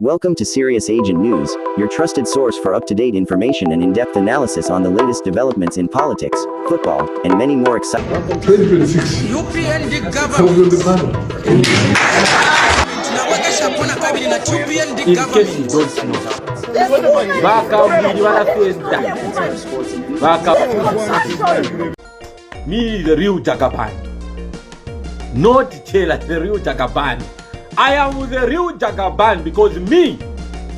Welcome to Serious Agent News, your trusted source for up-to-date information and in-depth analysis on the latest developments in politics, football, and many more exciting. 2026. UPND government. In case you don't know, me the real Jagaban, not Chellah, the real Jagaban. I am the real Jagaban because me,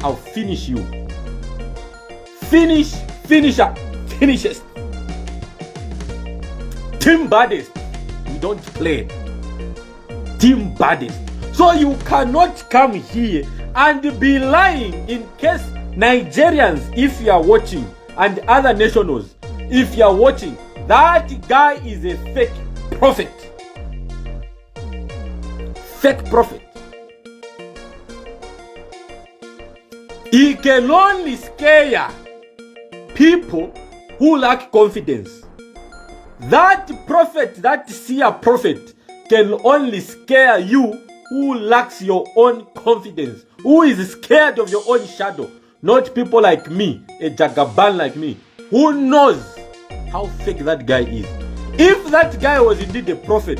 I'll finish you. Finisher. Team baddest, we don't play. Team baddest. So you cannot come here and be lying in case Nigerians, if you are watching, and other nationals, if you are watching, that guy is a fake prophet. Fake prophet. He can only scare people who lack confidence. That prophet, that seer prophet, can only scare you who lacks your own confidence, who is scared of your own shadow, not people like me, a Jagaban like me, who knows how fake that guy is. If that guy was indeed a prophet,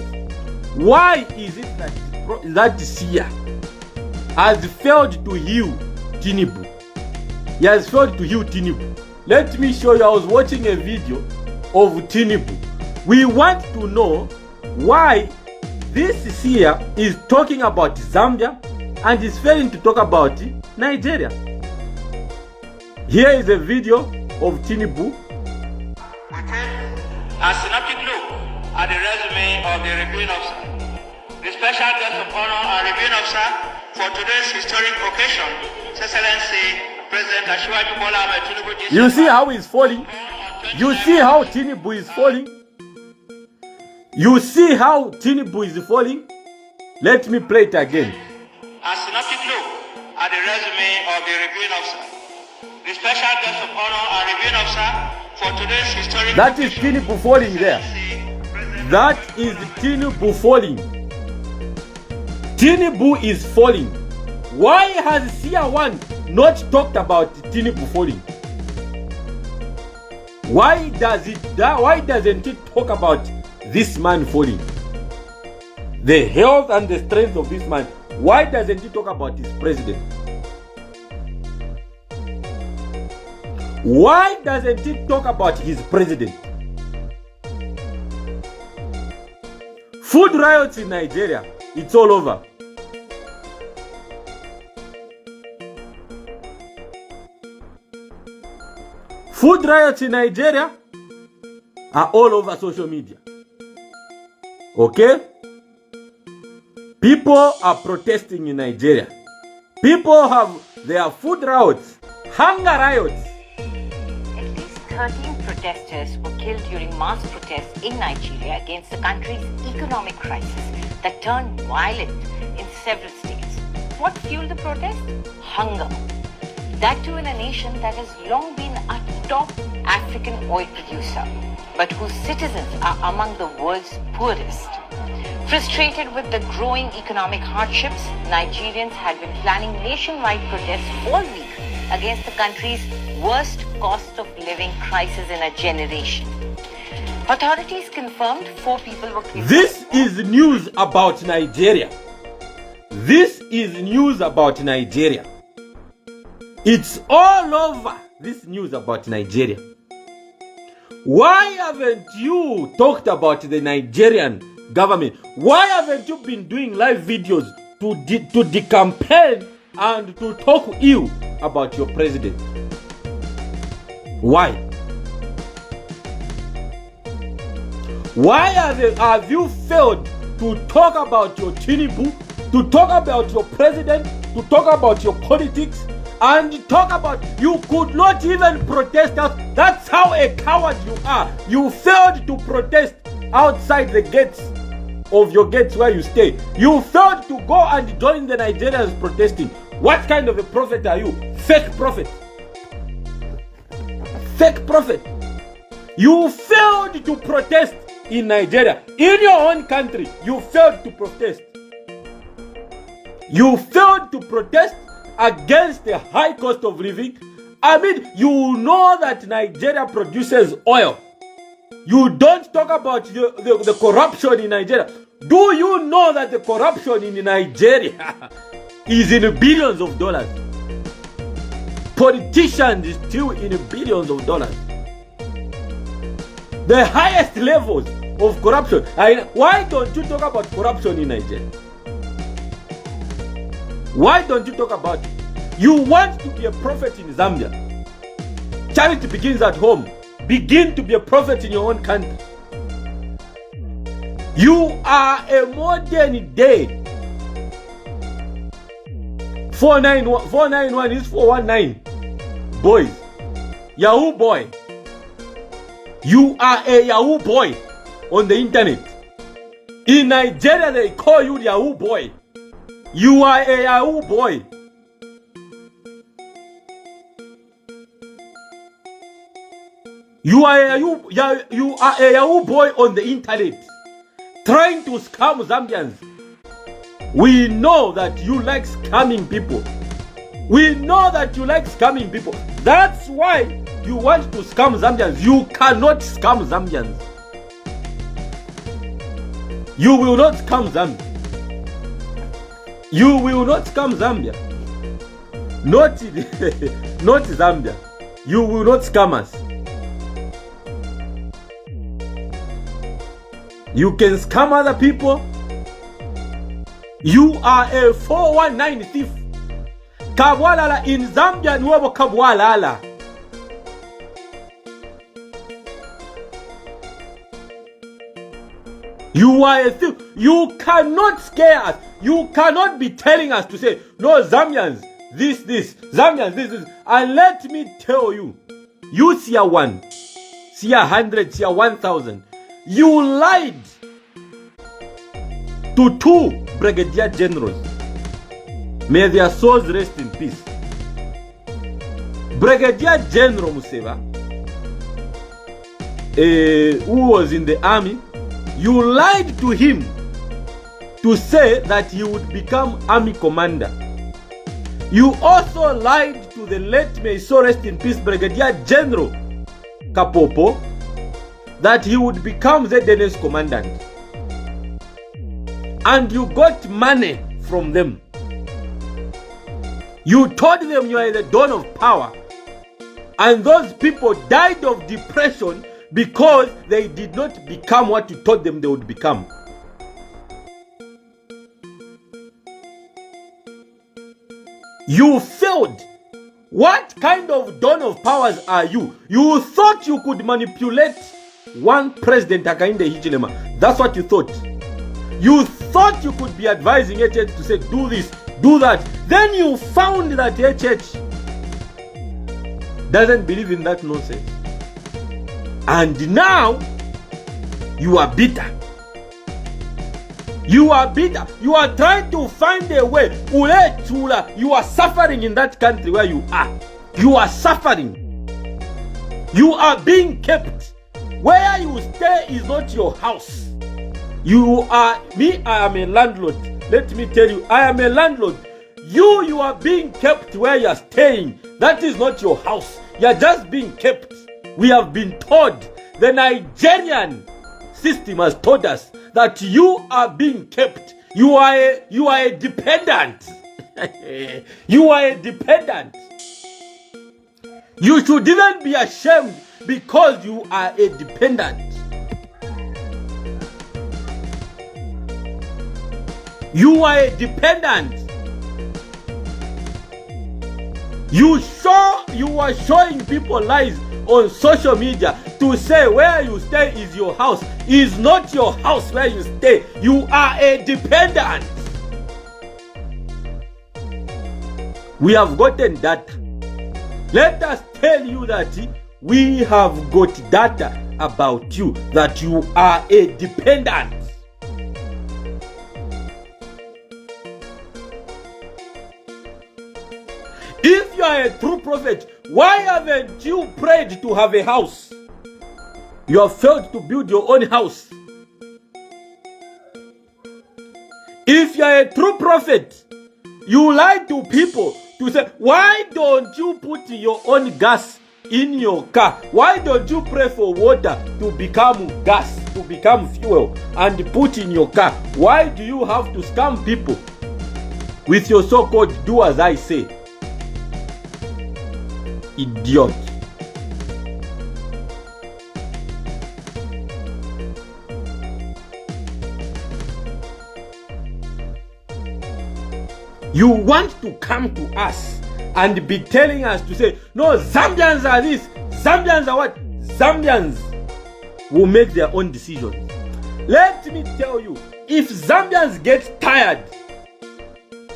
why is it that that seer has failed to heal Tinubu? He has failed to heal Tinubu. Let me show you. I was watching a video of Tinubu. We want to know why this seer is talking about Zambia and is failing to talk about Nigeria. Here is a video of Tinubu. A synoptic look at the resume of the reviewing officer. The special guest of honor and reviewing officer for today's historic occasion, His Excellency President Ashwaju Bola Ahmed Tinubu. You see how he's falling? You see how Tinubu is falling? You see how Tinubu is falling? Let me play it again. A synoptic look at the resume of the reviewing officer. The special guest of honor and reviewing officer for today's historic. That is Tinubu falling there. That is Tinubu falling. Tinubu is falling. Why has Seer 1 not talked about Tinubu falling? Why doesn't it talk about this man falling? The health and the strength of this man. Why doesn't it talk about his president? Why doesn't it talk about his president? Food riots in Nigeria, it's all over. Food riots in Nigeria are all over social media. Okay? People are protesting in Nigeria. People have their food riots, hunger riots. At least 13 protesters were killed during mass protests in Nigeria against the country's economic crisis that turned violent in several states. What fueled the protest? Hunger. That too in a nation that has long been a top African oil producer, but whose citizens are among the world's poorest. Frustrated with the growing economic hardships, Nigerians had been planning nationwide protests all week against the country's worst cost of living crisis in a generation. Authorities confirmed 4 people were killed. This is news about Nigeria. This is news about Nigeria. It's all over this news about Nigeria. Why haven't you talked about the Nigerian government? Why haven't you been doing live videos to decampaign and to talk ill about your president? Why? Why have you failed to talk about your Tinubu, to talk about your president, to talk about your politics, and talk about you could not even protest out? That's how a coward you are. You failed to protest outside the gates of your gates where you stay. You failed to go and join the Nigerians protesting. What kind of a prophet are you? Fake prophet. Fake prophet. You failed to protest in Nigeria. In your own country, you failed to protest. You failed to protest against the high cost of living. I mean, you know that Nigeria produces oil. You don't talk about the corruption in Nigeria. Do you know that the corruption in Nigeria is in billions of dollars? Politicians is still in billions of dollars. The highest levels of corruption. Why don't you talk about corruption in Nigeria? Why don't you talk about it? You want to be a prophet in Zambia. Charity begins at home. Begin to be a prophet in your own country. You are a modern day. 491 is 419. Boys. Yahoo boy. You are a Yahoo boy on the internet. In Nigeria, they call you Yahoo boy. You are a Yahoo boy. You are a Yahoo boy on the internet, trying to scam Zambians. We know that you like scamming people. We know that you like scamming people. That's why you want to scam Zambians. You cannot scam Zambians. You will not scam Zambia. You will not scam Zambia. Not Zambia. You will not scam us. You can scam other people. You are a 419 thief. Kabwalala in Zambia nuevo kabwalala. You are a thief. You cannot scare us. You cannot be telling us to say, no, Zambians, this, Zambians, this. And let me tell you, you SEER 1, SEER 100, SEER 1000. You lied to 2 brigadier generals. May their souls rest in peace. Brigadier General Museva, who was in the army, you lied to him to say that he would become army commander. You also lied to the late, may so rest in peace, Brigadier General Kapopo, that he would become the ZNS commandant. And you got money from them. You told them you are the dawn of power. And those people died of depression because they did not become what you told them they would become. You failed. What kind of dawn of powers are you? You thought you could manipulate one president, Hakainde Hichilema. That's what you thought. You thought you could be advising HH to say, do this, do that. Then you found that HH doesn't believe in that nonsense. And now, you are bitter. You are bitter. You are trying to find a way. You are suffering in that country where you are. You are suffering. You are being kept. Where you stay is not your house. I am a landlord. Let me tell you, I am a landlord. You are being kept where you are staying. That is not your house. You are just being kept. We have been told, the Nigerian system has told us that you are being kept. You are a dependent. You are a dependent. You should even be ashamed because you are a dependent. You are a dependent. You are showing people lies on social media to say where you stay is your house. Is not your house where you stay. You are a dependent. We have gotten data. Let us tell you that we have got data about you, that you are a dependent. If you are a true prophet, why haven't you prayed to have a house? You have failed to build your own house. If you are a true prophet, you lie to people to say, why don't you put your own gas in your car? Why don't you pray for water to become gas, to become fuel, and put in your car? Why do you have to scam people with your so-called do as I say? Idiot. You want to come to us and be telling us to say, no, Zambians are this, Zambians are what? Zambians will make their own decisions. Let me tell you, if Zambians get tired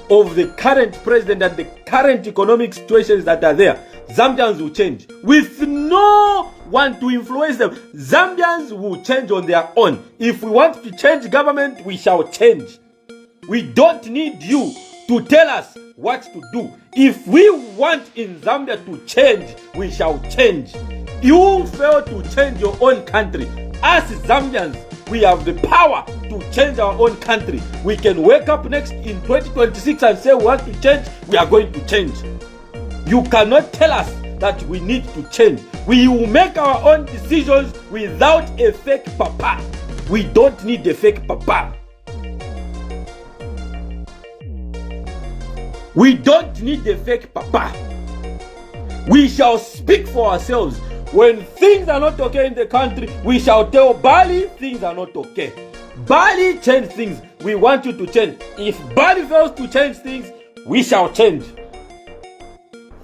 of the current president and the current economic situations that are there, Zambians will change. With no one to influence them, Zambians will change on their own. If we want to change government, we shall change. We don't need you to tell us what to do. If we want in Zambia to change, we shall change. You fail to change your own country. As Zambians, we have the power to change our own country. We can wake up next in 2026 and say we want to change, we are going to change. You cannot tell us that we need to change. We will make our own decisions without a fake papa. We don't need a fake papa. We don't need a fake papa. We shall speak for ourselves. When things are not okay in the country, we shall tell Bali things are not okay. Bali change things. We want you to change. If Bali fails to change things, we shall change.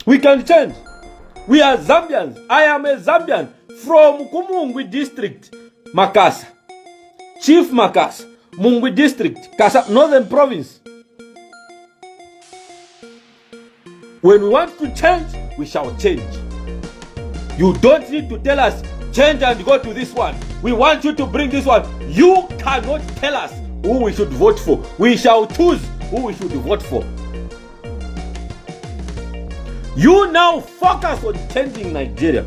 We can change. We are Zambians. I am a Zambian from Kumungwi district, Makasa. Chief Makasa, Mungwi district, Kasa, Northern province. When we want to change, we shall change. You don't need to tell us, change and go to this one. We want you to bring this one. You cannot tell us who we should vote for. We shall choose who we should vote for. You now focus on changing Nigeria.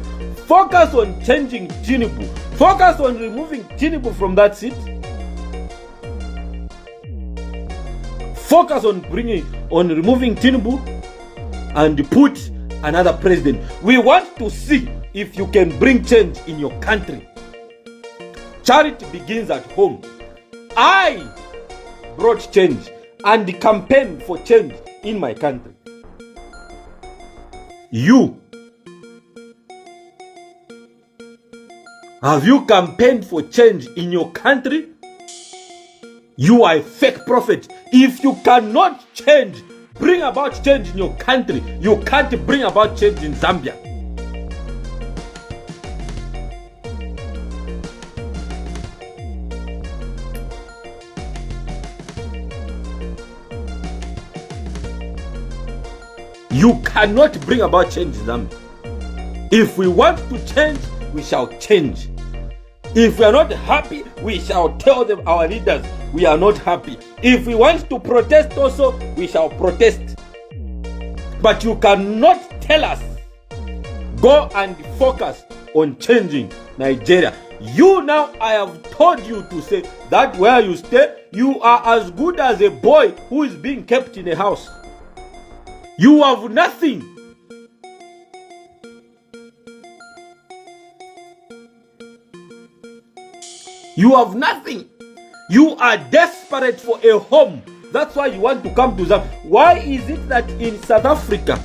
Focus on changing Tinubu. Focus on removing Tinubu from that seat. Focus on removing Tinubu and put another president. We want to see if you can bring change in your country. Charity begins at home. I brought change and campaigned for change in my country. You, have you campaigned for change in your country? You are a fake prophet. If you cannot change, bring about change in your country, you can't bring about change in Zambia. You cannot bring about change in Zambia. If we want to change, we shall change. If we are not happy, we shall tell them, our leaders, we are not happy. If we want to protest also, we shall protest. But you cannot tell us, go and focus on changing Nigeria. You now, I have told you to say that where you stay, you are as good as a boy who is being kept in a house. You have nothing. You have nothing. You are desperate for a home. That's why you want to come to Zambia. Why is it that in South Africa,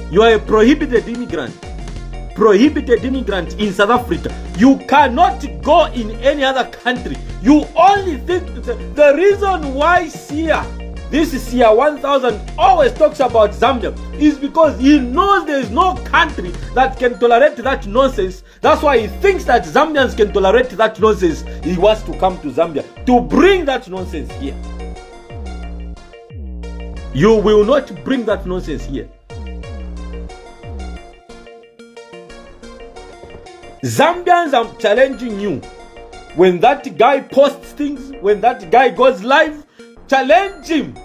you are a prohibited immigrant? Prohibited immigrant in South Africa. You cannot go in any other country. You only think the reason why SEER, this is SEER 1000, always talks about Zambia is because he knows there is no country that can tolerate that nonsense. That's why he thinks that Zambians can tolerate that nonsense. He wants to come to Zambia to bring that nonsense here. You will not bring that nonsense here. Zambians, I'm challenging you. When that guy posts things, when that guy goes live, challenge him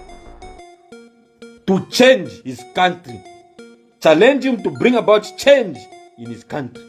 to change his country. Challenge him to bring about change in his country.